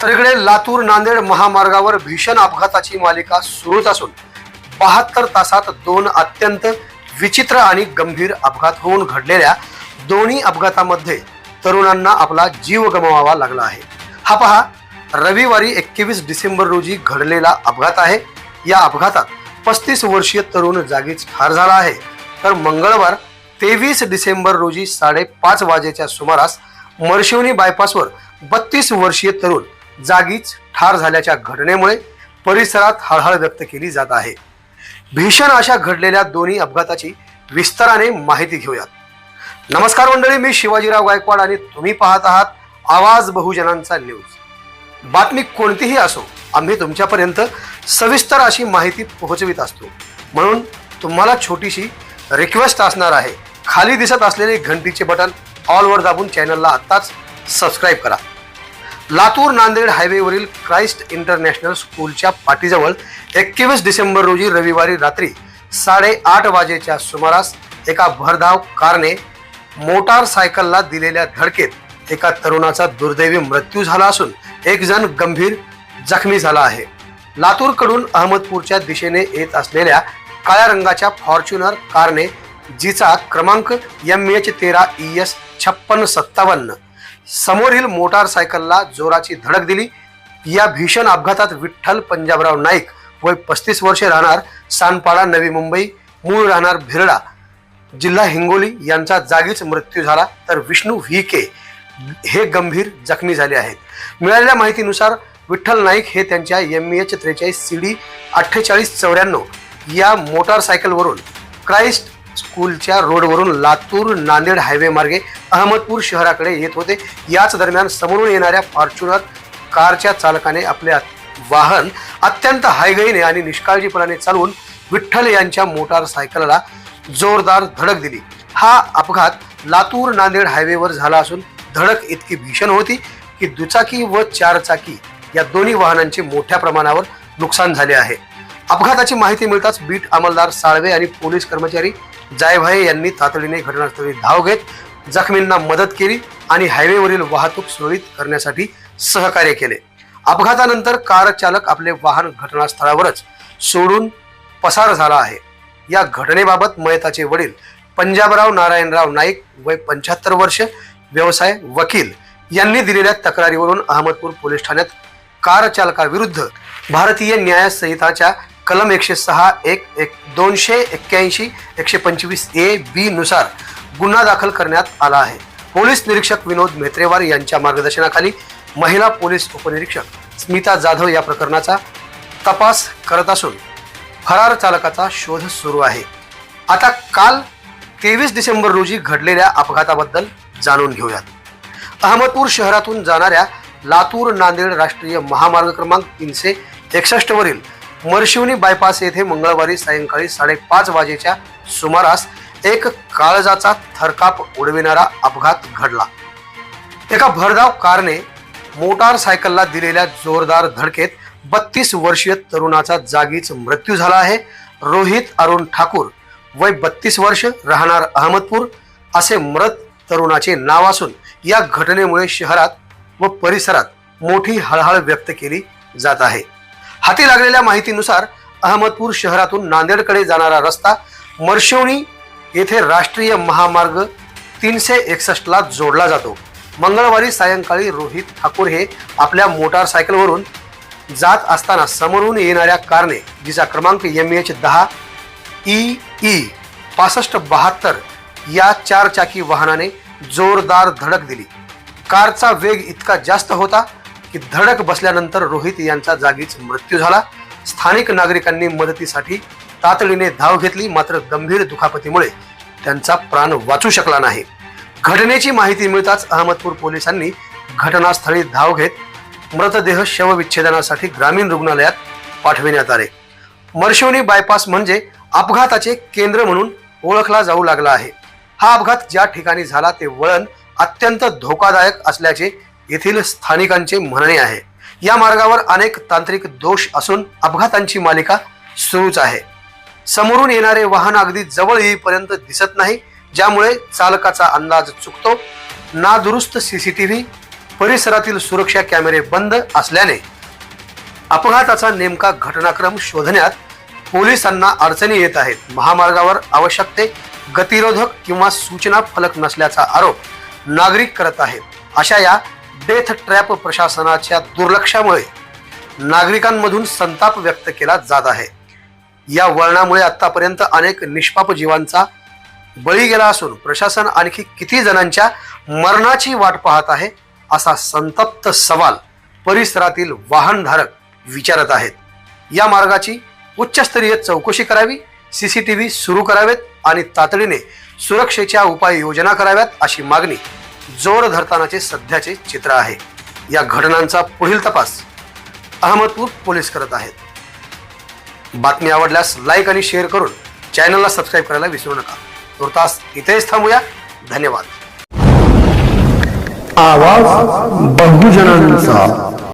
तर इकडे लातूर नांदेड महामार्गावर भीषण अपघाताची मालिका सुरूच असून 72 तासात दोन अत्यंत विचित्र आणि गंभीर अपघात होऊन घडलेल्या दोन्ही अपघातामध्ये तरुणांना आपला जीव गमवावा लागला आहे। हा पहा, रविवारी 21 डिसेंबर रोजी घडलेला अपघात आहे। या अपघातात 35 वर्षीय तरुण जागीच ठार झाला आहे। तर मंगळवार 23 डिसेंबर रोजी 5:30 वाजेच्या सुमारास मरशिवनी बायपासवर 32 वर्षीय तरुण जागीच ठार झाल्याच्या घटनेमुळे परिसरात हळहळ व्यक्त केली जात आहे। भीषण अशा घडलेल्या दोन्ही अपघाताची विस्ताराने माहिती घेऊयात। नमस्कार मंडळी, मी शिवाजीराव गायकवाड आणि तुम्ही पाहत आहात आवाज बहुजनांचा न्यूज। बातमी कोणतीही असो, आम्ही तुमच्यापर्यंत सविस्तर अशी माहिती पोहोचवित असतो। म्हणून तुम्हाला छोटीशी रिक्वेस्ट असणार आहे, खाली दिसत असलेले घंटीचे बटन ऑल वर दाबून चॅनलला आत्ताच सबस्क्राइब करा। लातूर नांदेड हायवेवरील क्राइस्ट इंटरनॅशनल स्कूलच्या पाठीजवळ 21 डिसेंबर रोजी रविवारी रात्री 8:30 वाजेच्या सुमारास एका भरधाव कारने मोटारसायकलला दिलेल्या धडकेत एका तरुणाचा दुर्दैवी मृत्यू झाला असून एक जण गंभीर जखमी झाला आहे। लातूरकडून अहमदपूरच्या दिशेने येत असलेल्या काळ्या रंगाच्या फॉर्च्युनर कारने जिचा क्रमांक MH13 ES 5657 समोरील मोटारसायकलला जोराची धडक दिली। या भीषण अपघातात विठ्ठल पंजाबराव नाईक वय 35 वर्षे, राहणार सानपाडा नवी मुंबई, मूळ राहणार भिरडा, जिल्हा हिंगोली यांचा जागीच मृत्यू झाला। तर विष्णू VK हे गंभीर जखमी झाले आहेत। मिळालेल्या माहितीनुसार विठ्ठल नाईक हे त्यांच्या MH43 CD 4894 या मोटारसायकलवरून क्राइस्ट स्कूलच्या रोडवरून लातूर नांदेड हायवे मार्गे अहमदपूर शहराकडे येत होते। याच दरम्यान समोरून येणाऱ्या फॉर्च्युनर कारच्या चालकाने आपले वाहन अत्यंत हायगईने आणि निष्काळजीपणाने चालवून विठ्ठल यांच्या मोटारसायकलला जोरदार धडक दिली। हा अपघात लातूर नांदेड हायवेवर झाला असून धडक इतकी भीषण होती की दुचाकी व चारचाकी या दोन्ही वाहनांचे मोठ्या प्रमाणावर नुकसान झाले आहे। अपघाताची माहिती मिळताच बीट अंमलदार साळवे आणि पोलीस कर्मचारी जायभाये यांनी तातडीने घटनास्थळी धाव घेत जखमींना मदत केली आणि हायवेवरील वाहतूक सुरळीत करण्यासाठी सहकार्य केले। अपघातानंतर कार चालक आपले वाहन घटनास्थळावरच सोडून पसार झाला आहे। या घटनेबाबत मयताचे वडील पंजाबराव नारायणराव नाईक वय 75 वर्ष, व्यवसाय वकील यांनी दिलेल्या तक्रारीवरून अहमदपूर पोलीस ठाण्यात कार चालकाविरुद्ध भारतीय न्याय संहिताच्या कलम 106, 281, 125A-B नुसार गुन्हा दाखल करण्यात आला आहे। पोलीस निरीक्षक विनोद मेत्रेवार यांच्या मार्गदर्शनाखाली महिला पोलीस उपनिरीक्षक स्मिता जाधव या प्रकरणाचा तपास करत असून फरार चालकाचा शोध सुरू आहे। आता काल 23 डिसेंबर रोजी घडलेल्या अपघाताबद्दल जाणून घेऊयात। अहमदपूर शहरातून जाणाऱ्या लातूर नांदेड राष्ट्रीय महामार्ग क्रमांक 361 वरील मरशिवनी बायपास येथे मंगळवारी सायंकाळी 5:30 वाजेच्या सुमारास एक काळजाचा थरकाप उडविणारा अपघात घडला। एका भरधाव कारने मोटारसायकलला दिलेल्या जोरदार धडकेत 32 वर्षीय तरुणाचा जागीच मृत्यू झाला आहे। रोहित अरुण ठाकूर वय 32 वर्ष, राहणार अहमदपूर असे मृत तरुणाचे नाव असून या घटनेमुळे शहरात व परिसरात मोठी हळहळ व्यक्त केली जात आहे। हाती लागलेल्या माहितीनुसार अहमदपूर शहरातून नांदेडकडे जाणारा रस्ता मरशिवनी येथे राष्ट्रीय महामार्ग 361 ला जोडला जातो। मंगळवारी सायंकाळी रोहित ठाकूर हे आपल्या मोटारसायकलवरून जात असताना समोरून येणाऱ्या कारने जिचा क्रमांक MH10 EE 6572 या चारचाकी वाहनाने जोरदार धडक दिली। कारचा वेग इतका जास्त होता की धडक बसल्यानंतर रोहित यांचा जागीच मृत्यू झाला। स्थानिक नागरिकांनी मदतीसाठी तातडीने धाव घेतली, मात्र गंभीर दुखापतीमुळे त्यांचा प्राण वाचू शकला नाही। घटनेची माहिती मिळताच अहमदपूर पोलिसांनी घटनास्थळी धाव घेत मृतदेह शवविच्छेदनासाठी ग्रामीण रुग्णालयात पाठविण्यात आले। मरशिवनी बायपास म्हणजे अपघाताचे केंद्र म्हणून ओळखला जाऊ लागला आहे। हा अपघात ज्या ठिकाणी झाला ते वळण अत्यंत धोकादायक असल्याचे येथील स्थानिकांचे म्हणणे आहे। या मार्गावर अनेक तांत्रिक दोष असून अपघातांची मालिका सुरूच आहे। समोरून येणारे वाहन अगदी जवळ येईपर्यंत दिसत नाही, ज्यामुळे चालकाचा अंदाज चुकतो। नादुरुस्त CCTV परिसरातील सुरक्षा कॅमेरे बंद असल्याने अपघाताचा नेमका घटनाक्रम शोधण्यात पोलिसांना अडचणी येत आहेत। महामार्गावर आवश्यक ते गतिरोधक किंवा सूचना फलक नसल्याचा आरोप नागरिक करत आहेत। अशा या डेथ ट्रॅप प्रशासनाच्या दुर्लक्षामुळे नागरिकांमधून संताप व्यक्त केला जात आहे। या वळणामुळे आतापर्यंत अनेक निष्पाप जीवांचा बळी गेला असून प्रशासन आणखी किती जणांच्या मरणाची वाट पाहत आहे असा संतप्त सवाल परिसरातील वाहनधारक विचारत आहेत। या मार्गाची उच्चस्तरीय चौकशी करावी, CCTV सुरू करावेत आणि तातडीने सुरक्षेच्या उपाययोजना कराव्यात अशी मागणी जोर धरतानाचे सध्याचे चित्र आहे। या घटनांचा पुढील तपास अहमदपूर पोलीस करत आहेत। बातमी आवडल्यास लाईक आणि शेअर करून चॅनलला सबस्क्राईब करायला विसरू नका। तुर्तास इथेच थांबूया। धन्यवाद। आवाज बहुजनांचा।